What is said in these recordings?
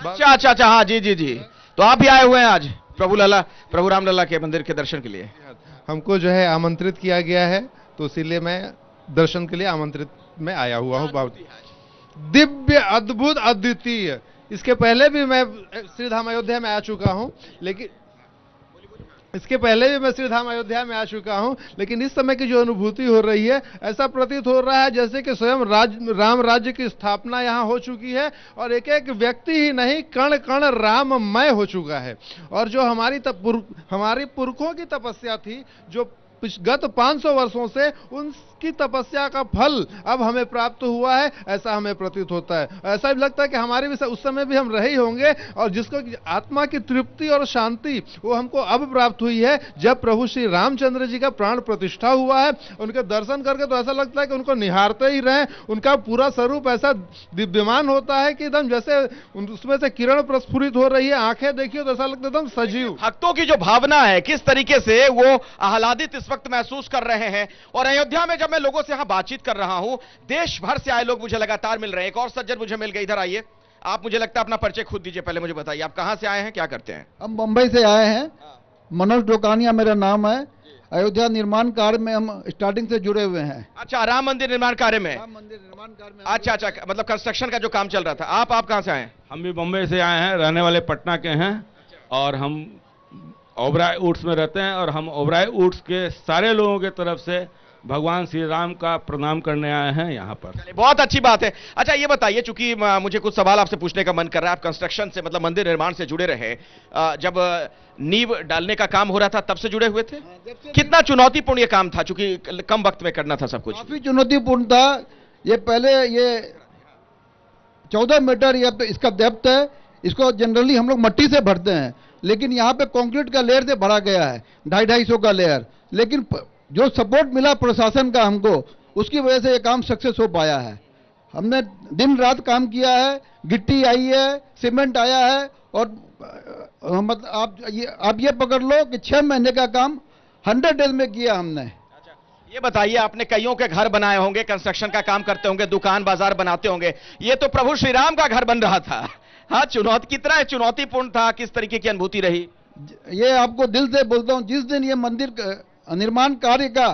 अच्छा अच्छा अच्छा, हाँ जी जी जी। तो आप भी आए हुए हैं आज प्रभु रामलला के मंदिर के दर्शन के लिए? हमको जो है आमंत्रित किया गया है, तो इसीलिए मैं दर्शन के लिए आमंत्रित में आया हुआ हूँ। दिव्य, अद्भुत, अद्वितीय। इसके पहले भी मैं श्री धाम अयोध्या में आ चुका हूँ, लेकिन इसके पहले भी मैं श्री धाम अयोध्या में आ चुका हूं, लेकिन इस समय की जो अनुभूति हो रही है, ऐसा प्रतीत हो रहा है जैसे कि स्वयं राम राज्य की स्थापना यहां हो चुकी है, और एक एक व्यक्ति ही नहीं, कण कण राममय हो चुका है। और जो हमारी पुरखों की तपस्या थी, जो गत 500 वर्षों से, उनकी तपस्या का फल अब हमें प्राप्त हुआ है, ऐसा हमें प्रतीत होता है। ऐसा भी लगता है कि हमारे भी उस समय भी हम रहे ही होंगे, और जिसको आत्मा की तृप्ति और शांति वो हमको अब प्राप्त हुई है, जब प्रभु श्री रामचंद्र जी का प्राण प्रतिष्ठा हुआ है। उनके दर्शन करके तो ऐसा लगता है कि उनको निहारते ही रहें। उनका पूरा स्वरूप ऐसा दिव्यमान होता है कि एकदम जैसे उसमें से किरण प्रस्फुरित हो रही है, आंखें देखिए तो ऐसा लगता है एकदम सजीव। भक्तों की जो भावना है, किस तरीके से वो आह्लादित इस वक्त महसूस कर रहे हैं। और अयोध्या में जब मैं लोगों से यहां बातचीत कर रहा हूं, देश भर से आए लोग मुझे लगातार मिल रहे हैं। एक और सज्जन मुझे मिल गए, इधर आइए। आप, मुझे लगता है अपना परिचय खुद दीजिए, पहले मुझे बताइए आप कहां से आए हैं, क्या करते हैं? हम मुंबई से आए हैं। मनोज डोकानिया मेरा नाम है। अयोध्या निर्माण कार्य में हम स्टार्टिंग से जुड़े हुए हैं। अच्छा, राम मंदिर निर्माण कार्य में? राम मंदिर निर्माण कार्य में। अच्छा अच्छा, मतलब कंस्ट्रक्शन का जो काम चल रहा था। आप कहां से आए हैं? हम भी बम्बई से आए हैं, रहने वाले पटना के हैं, और हम ओबराय वुड्स में रहते हैं। और हम ओबराय वुड्स के सारे लोगों के तरफ से भगवान श्री राम का प्रणाम करने आए हैं यहाँ पर। बहुत अच्छी बात है। अच्छा ये बताइए, चूंकि मुझे कुछ सवाल आपसे पूछने का मन कर रहा है। आप कंस्ट्रक्शन से, मतलब मंदिर निर्माण से जुड़े रहे, जब नींव डालने का काम हो रहा था तब से जुड़े हुए थे? कितना चुनौतीपूर्ण ये काम था, चूंकि कम वक्त में करना था सब कुछ? काफी चुनौतीपूर्ण था। ये पहले ये 14 मीटर इसका डेप्थ है। इसको जनरली हम लोग मट्टी से भरते हैं, लेकिन यहाँ पे कंक्रीट का लेयर से भरा गया है, 250-250 का लेयर। लेकिन जो सपोर्ट मिला प्रशासन का हमको, उसकी वजह से ये काम सक्सेस हो पाया है। हमने दिन रात काम किया है, गिट्टी आई है, सीमेंट आया है, और मतलब आप ये पकड़ लो कि 6 महीने का काम 100 डेज में किया हमने। ये बताइए, आपने कईयों के घर बनाए होंगे, कंस्ट्रक्शन का काम करते होंगे, दुकान बाजार बनाते होंगे, ये तो प्रभु श्री राम का घर बन रहा था। हाँ, कितना चुनौतीपूर्ण था, किस तरीके की अनुभूति रही? ये आपको दिल से बोलता हूँ, जिस दिन ये मंदिर निर्माण कार्य का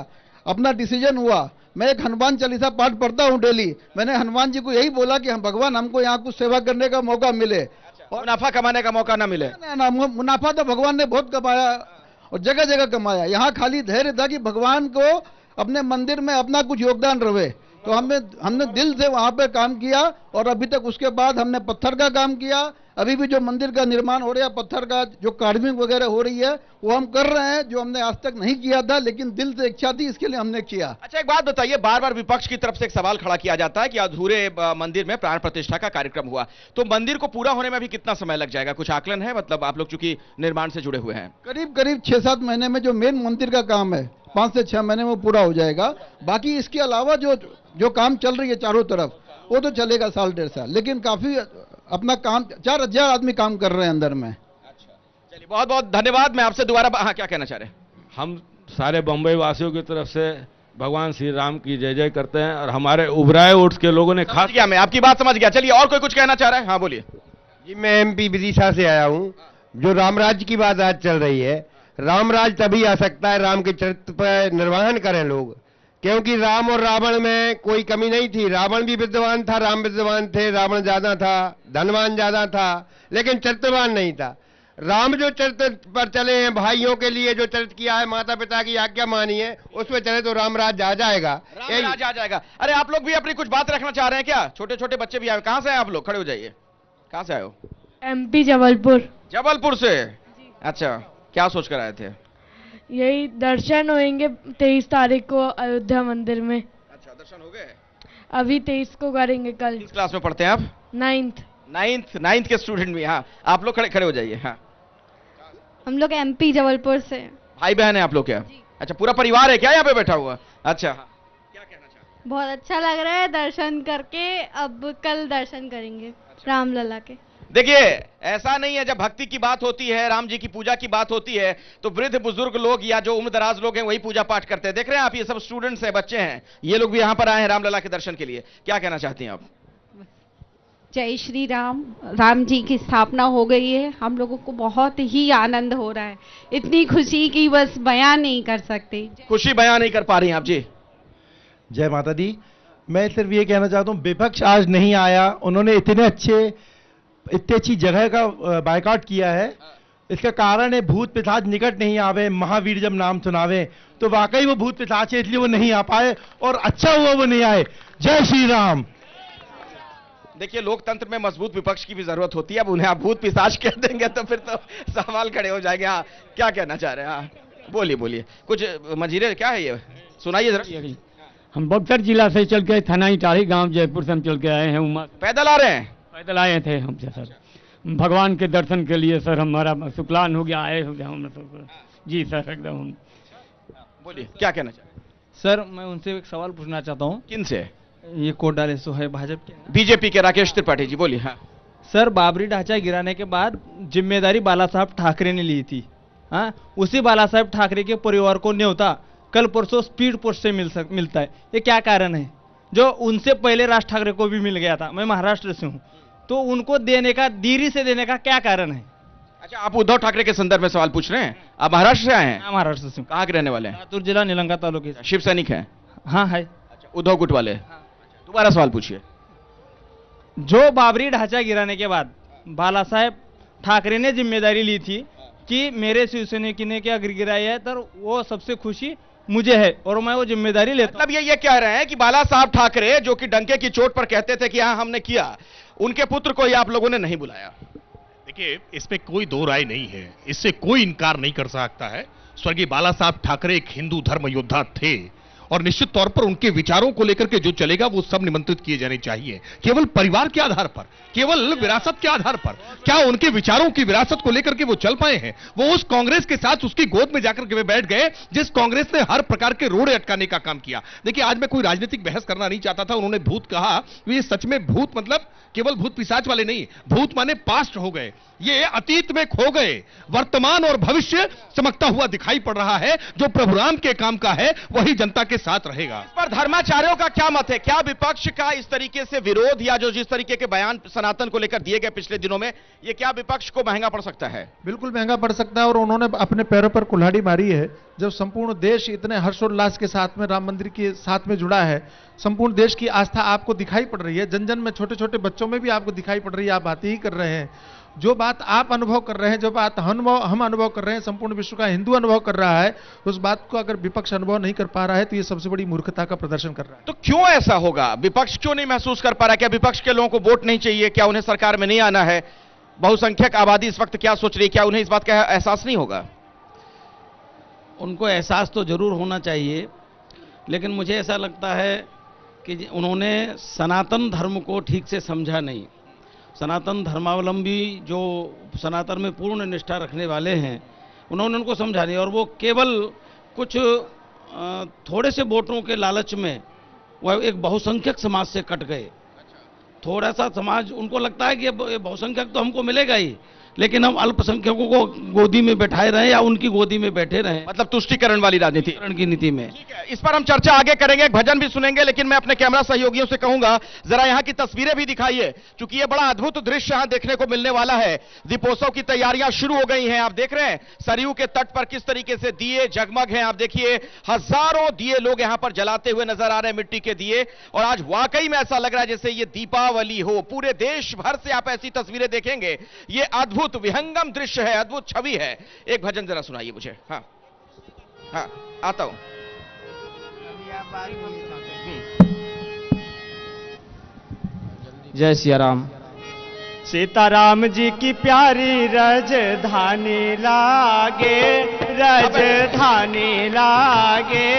अपना डिसीजन हुआ, मैं एक हनुमान चालीसा पाठ पढ़ता हूँ डेली। मैंने हनुमान जी को यही बोला कि हम भगवान, हमको यहाँ कुछ सेवा करने का मौका मिले और मुनाफा कमाने का मौका ना मिले। ना, मुनाफा तो भगवान ने बहुत कमाया और जगह जगह कमाया। यहाँ खाली धैर्य था कि भगवान को अपने मंदिर में अपना कुछ योगदान रहे। तो हमने दिल से वहां पे काम किया, और अभी तक उसके बाद हमने पत्थर का काम किया। अभी भी जो मंदिर का निर्माण हो रहा है, पत्थर का जो कार्विंग वगैरह हो रही है, वो हम कर रहे हैं, जो हमने आज तक नहीं किया था, लेकिन दिल से इच्छा थी, इसके लिए हमने किया। अच्छा एक बात बताइए, बार बार विपक्ष की तरफ से एक सवाल खड़ा किया जाता है कि अधूरे मंदिर में प्राण प्रतिष्ठा का कार्यक्रम हुआ, तो मंदिर को पूरा होने में भी कितना समय लग जाएगा, कुछ आकलन है? मतलब आप लोग चूंकि निर्माण से जुड़े हुए हैं। करीब 6-7 महीने में जो मेन मंदिर का काम है, 5 से 6 महीने में पूरा हो जाएगा। बाकी इसके अलावा जो काम चल रही है चारों तरफ, वो तो चलेगा 1.5 साल। लेकिन काफी अपना काम, 4000 आदमी काम कर रहे हैं अंदर में। अच्छा, चलिए बहुत बहुत धन्यवाद। मैं आपसे दोबारा, हाँ क्या कहना चाह रहे हैं? हम सारे बम्बई वासियों की तरफ से भगवान श्री राम की जय जय करते हैं, और हमारे उबराय वुड्स के लोगों ने खास गया, मैं आपकी बात समझ गया। चलिए और कोई कुछ कहना चाह रहा है? हाँ बोलिए। जी मैं MP विदिशा से आया हूँ। जो रामराज की बात आज चल रही है, रामराज तभी आ सकता है, राम के चरित्र पर निर्वहन करें लोग, क्योंकि राम और रावण में कोई कमी नहीं थी। रावण भी विद्वान था, राम विद्वान थे। रावण ज्यादा था, धनवान ज्यादा था, लेकिन चरित्रवान नहीं था। राम जो चरित्र पर चले हैं, भाइयों के लिए जो चरित्र किया है, माता पिता की आज्ञा मानी है, उस पर चले तो रामराज आ जाएगा। रामराज आ जाएगा। अरे आप लोग भी अपनी कुछ बात रखना चाह रहे हैं क्या? छोटे छोटे बच्चे भी आए, कहां से आए आप लोग? खड़े हो जाइए। कहां से आए हो? MP जबलपुर। जबलपुर से? अच्छा, क्या सोच कर आए थे? यही दर्शन होंगे 23 तारीख को अयोध्या मंदिर में। अच्छा, दर्शन हो गए? अभी 23 को करेंगे कल। किस क्लास में पढ़ते हैं आप? 9th के स्टूडेंट भी? हाँ, आप लोग खड़े हो जाइए। हाँ, हम लोग MP जबलपुर से। भाई बहन है आप लोग क्या? अच्छा, पूरा परिवार है क्या यहाँ पे बैठा हुआ? अच्छा, क्या कहना चाहते? बहुत अच्छा लग रहा है दर्शन करके। अब कल दर्शन करेंगे रामलला के। देखिए, ऐसा नहीं है, जब भक्ति की बात होती है, राम जी की पूजा की बात होती है, तो वृद्ध बुजुर्ग लोग या जो उम्र दराज लोग हैं वही पूजा पाठ करते हैं। देख रहे हैं आप, ये सब स्टूडेंट्स हैं, बच्चे हैं, ये लोग भी यहाँ पर आए हैं रामलला के दर्शन के लिए। क्या कहना चाहती हैं आप? जय श्री राम। राम जी की स्थापना हो गई है, हम लोगों को बहुत ही आनंद हो रहा है, इतनी खुशी की बस बयान नहीं कर सकते। खुशी बयान नहीं कर पा रही हैं आप जी। जय माता दी। मैं सिर्फ ये कहना चाहता हूँ, विपक्ष आज नहीं आया, उन्होंने इतनी अच्छी जगह का बायकॉट किया है। इसका कारण है भूत पिशाच निकट नहीं आवे, महावीर जब नाम सुनावे। तो वाकई वो भूत पिशाच है, इसलिए वो नहीं आ पाए और अच्छा हुआ वो नहीं आए। जय श्री राम। देखिए, लोकतंत्र में मजबूत विपक्ष की भी जरूरत होती है। अब उन्हें आप भूत पिशाच कह देंगे तो फिर तो सवाल खड़े हो जाएंगे। हाँ, क्या कहना चाह रहे हैं? हाँ, बोलिए बोलिए कुछ। मंजीरे क्या है ये, सुनाइए जरा। हम बक्सर जिला से चल के थाना इटारी गांव जयपुर से हम चल के आए हैं। उमा पैदल आ रहे हैं? पैदल आए थे हमसे सर, भगवान के दर्शन के लिए सर। हमारा शुक्लान हो गया, आए हो गया हम जी सर एकदम। बोलिए क्या कहना चाह रहे हैं? सर मैं उनसे एक सवाल पूछना चाहता हूँ। किन से? ये कोट डाले सो है भाजपा के, बीजेपी के राकेश त्रिपाठी जी। बोलिए। हाँ सर, बाबरी ढांचा गिराने के बाद जिम्मेदारी बाला साहब ठाकरे ने ली थी। हाँ, उसी बाला साहब ठाकरे के परिवार को न्योता कल परसों स्पीड पोस्ट से मिलता है। ये क्या कारण है? जो उनसे पहले राज ठाकरे को भी मिल गया था। मैं महाराष्ट्र से हूँ, तो उनको देने का, देरी से देने का क्या कारण है? अच्छा, आप उद्धव ठाकरे के संदर्भ में सवाल पूछ रहे हैं? आप महाराष्ट्र से आए हैं? महाराष्ट्र से। कहाँ के रहने वाले हैं? लातूर जिला निलंगा तालुके। शिव सैनिक हैं? हाँ है। अच्छा, उद्धव गुट वाले। दोबारा सवाल पूछिए। जो बाबरी ढांचा गिराने के बाद बाला साहेब ठाकरे ने जिम्मेदारी ली थी कि मेरे शिवसैनिक ने क्या गिराया है, तो वो सबसे खुशी मुझे है और मैं वो जिम्मेदारी लेता। मतलब ये कह रहे हैं कि बाला साहब ठाकरे जो कि डंके की चोट पर कहते थे कि हाँ हमने किया, उनके पुत्र को ही आप लोगों ने नहीं बुलाया। देखिए, इस पे कोई दो राय नहीं है, इससे कोई इनकार नहीं कर सकता है। स्वर्गीय बाला साहब ठाकरे एक हिंदू धर्म योद्धा थे और निश्चित तौर पर उनके विचारों को लेकर के जो चलेगा वो सब निमंत्रित किए जाने चाहिए। केवल परिवार के आधार पर, केवल विरासत के आधार पर क्या उनके विचारों की विरासत को लेकर के वो चल पाए हैं? वो उस कांग्रेस के साथ उसकी गोद में जाकर के वे बैठ गए जिस कांग्रेस ने हर प्रकार के रोड़े अटकाने का काम किया। देखिए, आज मैं कोई राजनीतिक बहस करना नहीं चाहता था। उन्होंने भूत कहा, ये सच में भूत मतलब केवल भूत पिशाच वाले नहीं, भूत माने पास्ट हो गए, ये अतीत में खो गए। वर्तमान और भविष्य चमकता हुआ दिखाई पड़ रहा है। जो प्रभु राम के काम का है वही जनता के साथ रहेगा। इस पर धर्माचार्यों का क्या मत है? क्या विपक्ष का इस तरीके से विरोध या जो जिस तरीके के बयान सनातन को लेकर दिए गए पिछले दिनों में, ये क्या विपक्ष को महंगा पड़ सकता है? बिल्कुल महंगा पड़ सकता है। और उन्होंने अपने पैरों पर कुल्हाड़ी मारी है। जब संपूर्ण देश इतने हर्षोल्लास के साथ में राम मंदिर के साथ में जुड़ा है, संपूर्ण देश की आस्था आपको दिखाई पड़ रही है, जन जन में, छोटे छोटे बच्चों में भी आपको दिखाई पड़ रही है। आप बातें ही कर रहे हैं, जो बात आप अनुभव कर रहे हैं, जो बात हम अनुभव कर रहे हैं, संपूर्ण विश्व का हिंदू अनुभव कर रहा है, उस बात को अगर विपक्ष अनुभव नहीं कर पा रहा है तो ये सबसे बड़ी मूर्खता का प्रदर्शन कर रहा है। तो क्यों ऐसा होगा? विपक्ष क्यों नहीं महसूस कर पा रहा? क्या विपक्ष के लोगों को वोट नहीं चाहिए? क्या उन्हें सरकार में नहीं आना है? बहुसंख्यक आबादी इस वक्त क्या सोच रही है? क्या उन्हें इस बात का एहसास नहीं होगा? उनको एहसास तो जरूर होना चाहिए, लेकिन मुझे ऐसा लगता है कि उन्होंने सनातन धर्म को ठीक से समझा नहीं। सनातन धर्मावलंबी जो सनातन में पूर्ण निष्ठा रखने वाले हैं, उन्होंने उनको समझा नहीं और वो केवल कुछ थोड़े से वोटों के लालच में वह एक बहुसंख्यक समाज से कट गए। थोड़ा सा समाज, उनको लगता है कि ये बहुसंख्यक तो हमको मिलेगा ही, लेकिन हम अल्पसंख्यकों को गोदी में बैठाए रहें या उनकी गोदी में बैठे रहें, मतलब तुष्टिकरण वाली राजनीति की नीति में। इस पर हम चर्चा आगे करेंगे, एक भजन भी सुनेंगे, लेकिन मैं अपने कैमरा सहयोगियों से कहूंगा जरा यहाँ की तस्वीरें भी दिखाइए, क्योंकि ये बड़ा अद्भुत दृश्य यहाँ देखने को मिलने वाला है। दीपोत्सव की तैयारियां शुरू हो गई हैं। आप देख रहे हैं सरयू के तट पर किस तरीके से दिए जगमग हैं। आप देखिए, हजारों दिए लोग यहाँ पर जलाते हुए नजर आ रहे हैं, मिट्टी के दिए, और आज वाकई में ऐसा लग रहा है जैसे ये दीपावली हो। पूरे देश भर से आप ऐसी तस्वीरें देखेंगे। ये अद्भुत विहंगम दृश्य है, अद्भुत छवि है। एक भजन जरा सुनाइए मुझे। हाँ हाँ, आता हूं। जय सिया राम। सीताराम जी की प्यारी राजधानी लागे, राजधानी लागे,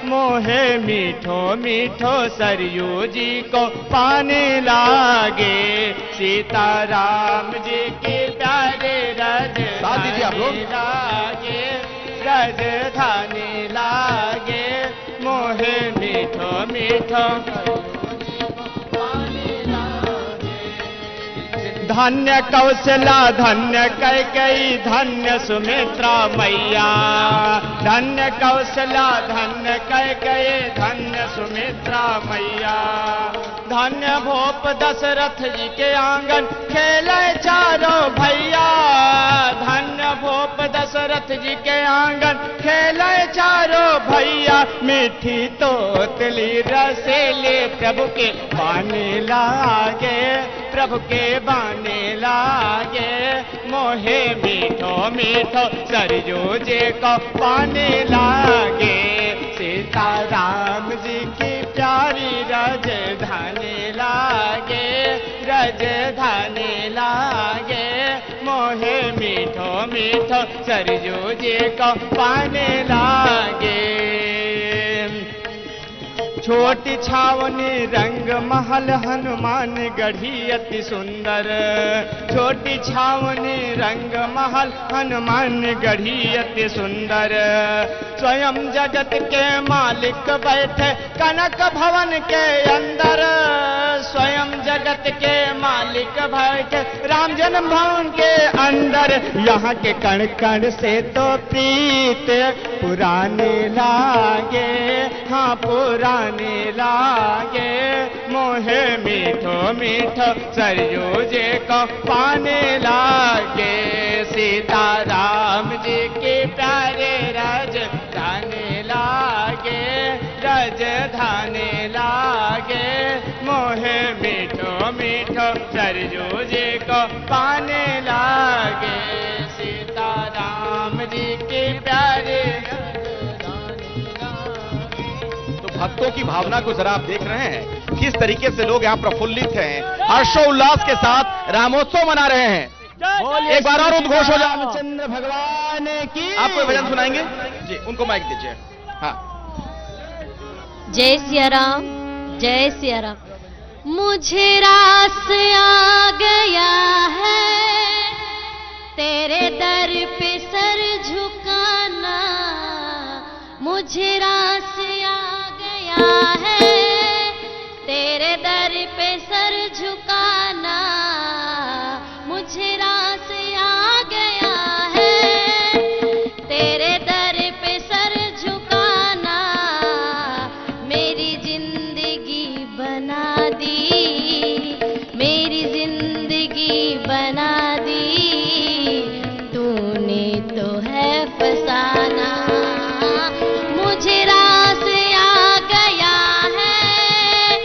मोहे मीठो मीठो सरयू जी को पानी लागे। सीताराम जी की प्यारी राजधानी लागे, राजधानी लागे, मोहे मीठो मीठो धन्य कौशला धन्य कैकेयी धन्य सुमित्रा मैया, धन्य कौशला धन्य कैकेयी धन्य सुमित्रा मैया। धन्य भोप दशरथ जी के आंगन खेले चारों भैया, धन्य भोप दशरथ जी के आंगन खेले चारों भैया। मीठी तोतली रसेले प्रभु के बाने लागे, प्रभु के बाने लागे। मोहे मीठो मीठो सरजू जी को पाने लागे। सीताराम जी की प्यारी राजधानी लागे, राजधानी लागे। मोहे मीठो मीठो सरजू जी को पाने लागे। छोटी छावनी रंग महल हनुमान गढ़ी अति सुंदर, छोटी छावनी रंग महल हनुमान गढ़ी अति सुंदर। स्वयं जगत के मालिक बैठे कनक भवन के अंदर, स्वयं जगत के मालिक बैठे राम जन्म भवन के अंदर। यहाँ के कण कण से तो प्रीत पुराने लागे, हाँ पुराने लागे। मोहे मीठो मीठो सरयू जी को पाने लागे। सीताराम जी के प्यारे राजधानी लागे, राजधानी लागे। मोहे मीठो मीठो सरयू जी को पाने लागे। सीताराम जी के प्यारे भक्तों की भावना को जरा आप देख रहे हैं, किस तरीके से लोग यहाँ प्रफुल्लित हैं, हर्षोल्लास के साथ रामोत्सव मना रहे हैं। एक बार और उद्घोष हो जाए। रामचंद्र भगवान की। आप कोई भजन सुनाएंगे जी? उनको माइक दीजिए। हाँ। जय सिया राम, जय सिया राम। मुझे रास आ गया है तेरे दर पे सर झुकाना, मुझे रास आ गया है तेरे दर पे सर झुकाना, मुझे रास आ गया है तेरे दर पे सर झुकाना। मेरी जिंदगी बना दी, मेरी जिंदगी बना दी, तूने तो है फसाना। मुझे रास आ गया है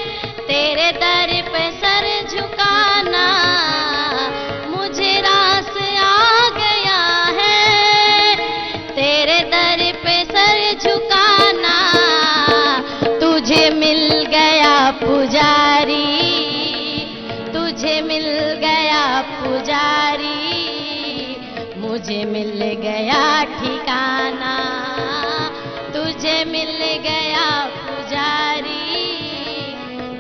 तेरे दर पे सर झुकाना, मुझे रास आ गया है तेरे दर पे सर झुकाना। तुझे मिल गया पुजारी, तुझे मिल गया पुजारी, मुझे मिल गया ठिकाना, तुझे मिल गया पुजारी,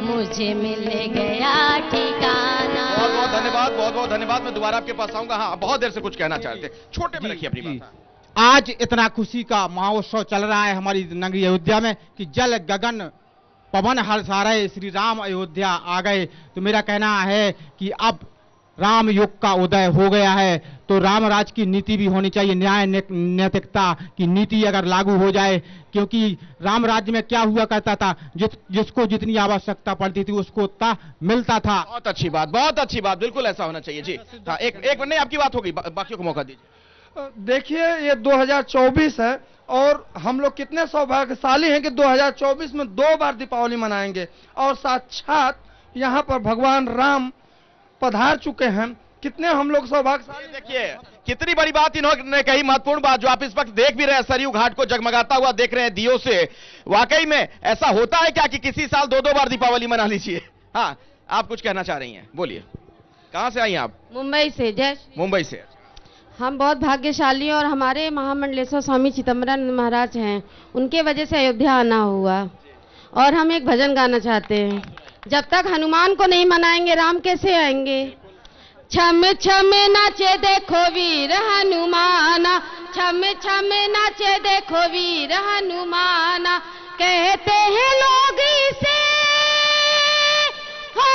मुझे मिल गया ठिकाना। बहुत बहुत धन्यवाद, बहुत बहुत धन्यवाद। मैं दोबारा आपके पास आऊंगा। हाँ, बहुत देर से कुछ कहना चाहते थे, छोटे में रखिए अपनी बात। आज इतना खुशी का महोत्सव चल रहा है हमारी नगरी अयोध्या में कि जल गगन पवन हर्षा रहे, श्री राम अयोध्या आ गए। तो मेरा कहना है कि अब राम युग का उदय हो गया है, तो राम राज की नीति भी होनी चाहिए, न्याय नैतिकता की नीति अगर लागू हो जाए। क्योंकि राम राज्य में क्या हुआ करता था, जिसको जितनी आवश्यकता पड़ती थी उसको उतना मिलता था। बहुत अच्छी बात, बहुत अच्छी बात, बिल्कुल ऐसा होना चाहिए जी। हाँ, एक नहीं, आपकी बात होगी, बाकियों को मौका दीजिए। देखिए, ये 2024 है और हम लोग कितने सौभाग्यशाली हैं कि 2024 में 2 बार दीपावली मनाएंगे और साक्षात यहाँ पर भगवान राम पधार चुके हैं। कितने हम लोग सौभाग्यशाली। देखिए कितनी बड़ी बात इन्होंने कही, महत्वपूर्ण बात, जो आप इस वक्त देख भी रहे हैं, सरयू घाट को जगमगाता हुआ देख रहे हैं दियों से। वाकई में ऐसा होता है क्या कि किसी साल 2-2 बार दीपावली मना लीजिए? हाँ, आप कुछ कहना चाह रही हैं, बोलिए। कहां से आई हैं आप? मुंबई से। जय मुंबई से। हम बहुत भाग्यशाली हैं और हमारे महामंडलेश्वर स्वामी चिदम्बरम महाराज हैं, उनके वजह से अयोध्या आना हुआ। और हम एक भजन गाना चाहते हैं, जब तक हनुमान को नहीं मनाएंगे राम कैसे आएंगे। छम छम नाचे देखो वीर हनुमाना, छम छम नाचे देखो वीर हनुमाना, कहते हैं लोग इसे, हो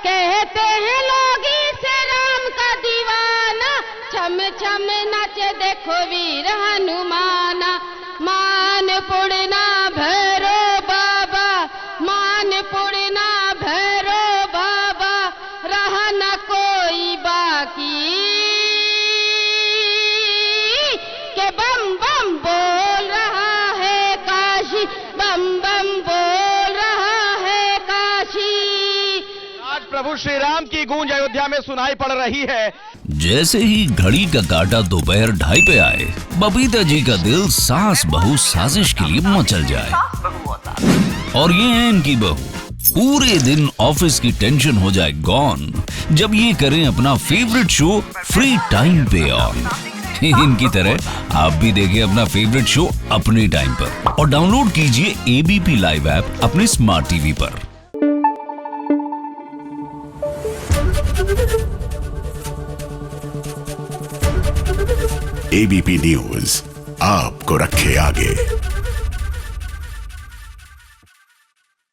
कहते हैं लोग देखो वीर हनुमाना, मान पुड़ना भैरो बाबा, मान पुड़ना भैरो बाबा, रहा न कोई बाकी, के बम बम बोल रहा है काशी, बम बम बोल रहा है काशी। आज प्रभु श्री राम की गूंज अयोध्या में सुनाई पड़ रही है। जैसे ही घड़ी का काटा दोपहर 2:30 पे आए, बबीता जी का दिल सास बहू साजिश के लिए मचल जाए। और ये है इनकी बहू, पूरे दिन ऑफिस की टेंशन हो जाए गॉन जब ये करें अपना फेवरेट शो फ्री टाइम पे ऑन। इनकी तरह आप भी देखिए अपना फेवरेट शो अपने टाइम पर और डाउनलोड कीजिए एबीपी लाइव ऐप अपने स्मार्ट टीवी पर। एबीपी न्यूज आपको रखे आगे।